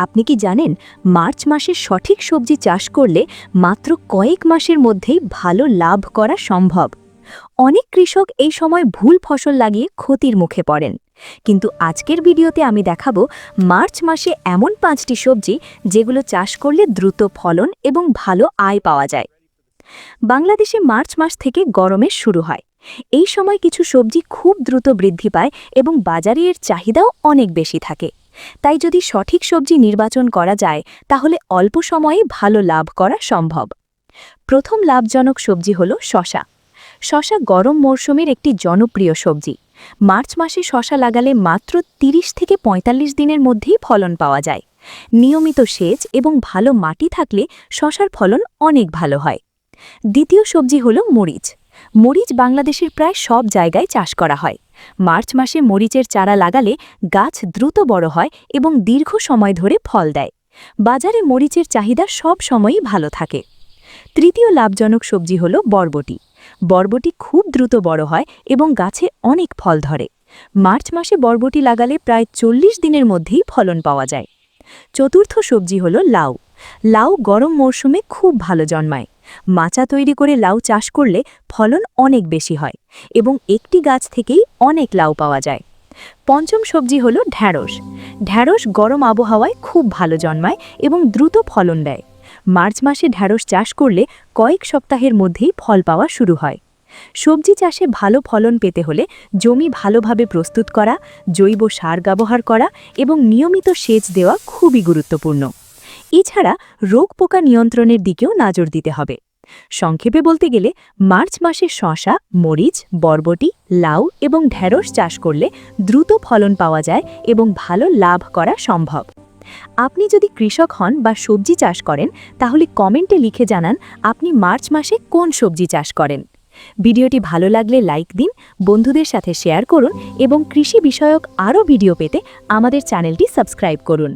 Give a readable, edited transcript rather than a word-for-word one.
আপনি কি জানেন মার্চ মাসে সঠিক সবজি চাষ করলে মাত্র কয়েক মাসের মধ্যেই ভালো লাভ করা সম্ভব। অনেক কৃষক এই সময় ভুল ফসল লাগিয়ে ক্ষতির মুখে পড়েন। কিন্তু আজকের ভিডিওতে আমি দেখাবো মার্চ মাসে এমন 5টি সবজি যেগুলো চাষ করলে দ্রুত ফলন এবং ভালো আয় পাওয়া যায়। বাংলাদেশে মার্চ মাস থেকে গরমের শুরু হয়। এই সময় কিছু সবজি খুব দ্রুত বৃদ্ধি পায় এবং বাজারে এর চাহিদাও অনেক বেশি থাকে। তাই যদি সঠিক সবজি নির্বাচন করা যায় তাহলে অল্প সময়ে ভালো লাভ করা সম্ভব। প্রথম লাভজনক সবজি হল শসা। শসা গরম মরশুমের একটি জনপ্রিয় সবজি। মার্চ মাসে শসা লাগালে মাত্র 30 থেকে 45 দিনের মধ্যেই ফলন পাওয়া যায়। নিয়মিত সেচ এবং ভালো মাটি থাকলে শসার ফলন অনেক ভালো হয়। দ্বিতীয় সবজি হল মরিচ। মরিচ বাংলাদেশের প্রায় সব জায়গায় চাষ করা হয়। মার্চ মাসে মরিচের চারা লাগালে গাছ দ্রুত বড় হয় এবং দীর্ঘ সময় ধরে ফল দেয়। বাজারে মরিচের চাহিদা সব সময়ই ভালো থাকে। তৃতীয় লাভজনক সবজি হল বরবটি। বরবটি খুব দ্রুত বড় হয় এবং গাছে অনেক ফল ধরে। মার্চ মাসে বরবটি লাগালে প্রায় 40 দিনের মধ্যেই ফলন পাওয়া যায়। চতুর্থ সবজি হল লাউ। লাউ গরম মরশুমে খুব ভালো জন্মায়। মাচা তৈরি করে লাউ চাষ করলে ফলন অনেক বেশি হয় এবং একটি গাছ থেকেই অনেক লাউ পাওয়া যায়। পঞ্চম সবজি হল ঢ্যাঁড়স। ঢ্যাঁড়স গরম আবহাওয়ায় খুব ভালো জন্মায় এবং দ্রুত ফলন দেয়। মার্চ মাসে ঢ্যাঁড়স চাষ করলে কয়েক সপ্তাহের মধ্যেই ফল পাওয়া শুরু হয়। সবজি চাষে ভালো ফলন পেতে হলে জমি ভালোভাবে প্রস্তুত করা, জৈব সার ব্যবহার করা এবং নিয়মিত সেচ দেওয়া খুবই গুরুত্বপূর্ণ। এছাড়া রোগ পোকা নিয়ন্ত্রণের দিকেও নজর দিতে হবে। সংক্ষেপে বলতে গেলে মার্চ মাসে শসা, মরিচ, বরবটি, লাউ এবং ঢ্যাঁড়স চাষ করলে দ্রুত ফলন পাওয়া যায় এবং ভালো লাভ করা সম্ভব। আপনি যদি কৃষক হন বা সবজি চাষ করেন তাহলে কমেন্টে লিখে জানান আপনি মার্চ মাসে কোন সবজি চাষ করেন। ভিডিওটি ভালো লাগলে লাইক দিন, বন্ধুদের সাথে শেয়ার করুন এবং কৃষি বিষয়ক আরও ভিডিও পেতে আমাদের চ্যানেলটি সাবস্ক্রাইব করুন।